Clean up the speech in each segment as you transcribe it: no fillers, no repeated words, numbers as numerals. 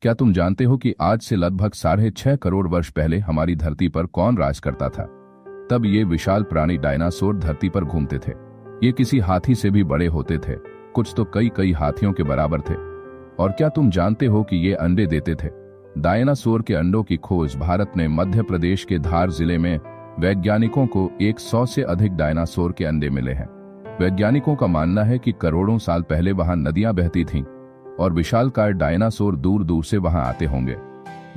क्या तुम जानते हो कि आज से लगभग 6.5 करोड़ वर्ष पहले हमारी धरती पर कौन राज करता था? तब ये विशाल प्राणी डायनासोर धरती पर घूमते थे। ये किसी हाथी से भी बड़े होते थे, कुछ तो कई कई हाथियों के बराबर थे। और क्या तुम जानते हो कि ये अंडे देते थे? डायनासोर के अंडों की खोज भारत ने मध्य प्रदेश के धार जिले में वैज्ञानिकों को 100 से अधिक डायनासोर के अंडे मिले हैं। वैज्ञानिकों का मानना है कि करोड़ों साल पहले वहां नदियां बहती थीं और विशालकाय डायनासोर दूर दूर से वहां आते होंगे।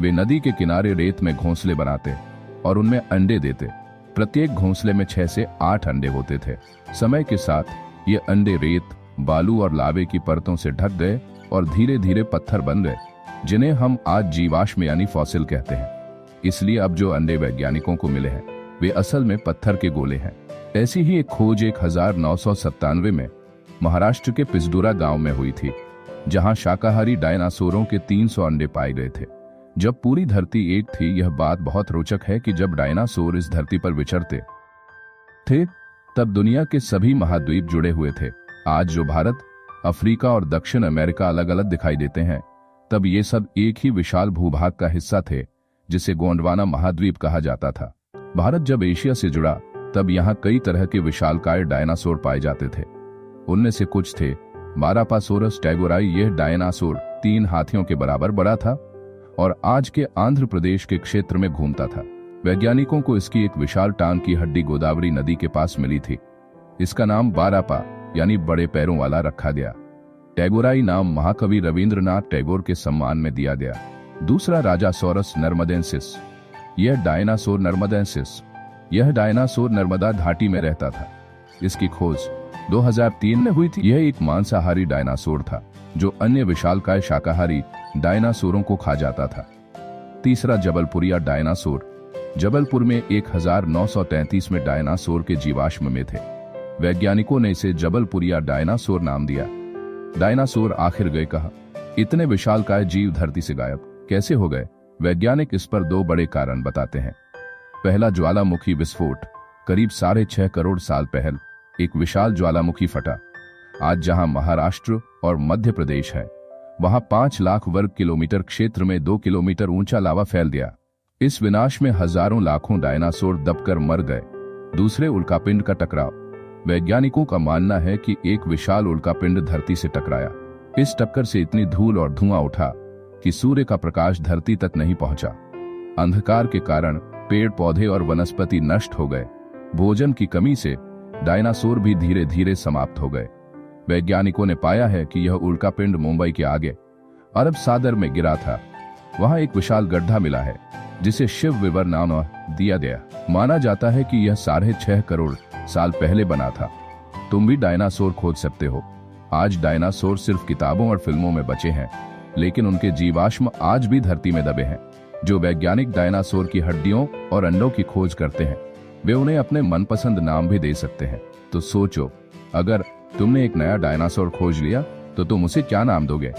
वे नदी के किनारे रेत में घोंसले बनाते और उनमें अंडे देते। प्रत्येक घोंसले में 6 से 8 अंडे होते थे। समय के साथ ये अंडे रेत, बालू और लावे की परतों से ढक गए और धीरे धीरे पत्थर बन गए, जिन्हें हम आज जीवाश्म यानी फॉसिल कहते हैं। इसलिए अब जो अंडे वैज्ञानिकों को मिले हैं वे असल में पत्थर के गोले हैं। ऐसी ही एक खोज 1997 में महाराष्ट्र के पिसडूरा गांव में हुई थी, जहां शाकाहारी डायनासोरों के 300 अंडे पाए गए थे। जब पूरी धरती एक थी, यह बात बहुत रोचक है कि जब डायनासोर इस धरती पर विचरते थे तब दुनिया के सभी महाद्वीप जुड़े हुए थे। आज जो भारत, अफ्रीका और दक्षिण अमेरिका अलग अलग दिखाई देते हैं, तब ये सब एक ही विशाल भूभाग का हिस्सा थे जिसे गोंडवाना महाद्वीप कहा जाता था। भारत जब एशिया से जुड़ा तब यहाँ कई तरह के विशालकाय डायनासोर पाए जाते थे। उनमें से कुछ थे बारापासोरस टैगोराई। यह डायनासोर 3 हाथियों के बराबर बड़ा था और आज के आंध्र प्रदेश के क्षेत्र में घूमता था। वैज्ञानिकों को इसकी एक विशाल टांग की हड्डी गोदावरी नदी के पास मिली थी। इसका नाम बारापा यानी बड़े पैरों वाला रखा गया। टैगोराई नाम महाकवि रविंद्रनाथ टैगोर के सम्मान में दिया गया। दूसरा राजासोरस नर्मदेंसिस। यह डायनासोर नर्मदा घाटी में रहता था। इसकी खोज 2003 में हुई थी। यह एक मांसाहारी डायनासोर था जो अन्य विशालकाय शाकाहारी डायनासोरों को खा जाता था। तीसरा जबलपुरिया डायनासोर। जबलपुर में 1933 में डायनासोर के जीवाश्म में थे। वैज्ञानिकों ने इसे जबलपुरिया डायनासोर नाम दिया। डायनासोर आखिर गए कहाँ? इतने विशालकाय जीव धरती से गायब कैसे हो गए? वैज्ञानिक इस पर 2 बड़े कारण बताते हैं। पहला, ज्वालामुखी विस्फोट। करीब 6.5 करोड़ साल पहले एक विशाल ज्वालामुखी फटा। आज जहां महाराष्ट्र और मध्य प्रदेश है, वहां 5 लाख वर्ग किलोमीटर क्षेत्र में 2 किलोमीटर ऊंचा लावा फैल गया। इस विनाश में हजारों लाखों डायनासोर दबकर मर गए। दूसरे, उल्कापिंड का टकराव। वैज्ञानिकों का मानना है कि एक विशाल उल्कापिंड धरती से टकराया। इस टक्कर से इतनी धूल और धुआं उठा कि सूर्य का प्रकाश धरती तक नहीं पहुंचा। अंधकार के कारण पेड़ पौधे और वनस्पति नष्ट हो गए। भोजन की कमी से डायनासोर भी धीरे धीरे समाप्त हो गए। वैज्ञानिकों ने पाया है कि यह उल्कापिंड मुंबई के आगे अरब सागर में गिरा था। वहां एक विशाल गड्ढा मिला है जिसे शिव विवर नाम दिया गया। माना जाता है कि यह 6.5 करोड़ साल पहले बना था। तुम भी डायनासोर खोज सकते हो। आज डायनासोर सिर्फ किताबों और फिल्मों में बचे हैं, लेकिन उनके जीवाश्म आज भी धरती में दबे हैं। जो वैज्ञानिक डायनासोर की हड्डियों और अंडों की खोज करते हैं, वे उन्हें अपने मनपसंद नाम भी दे सकते हैं। तो सोचो, अगर तुमने एक नया डायनासोर खोज लिया तो तुम उसे क्या नाम दोगे?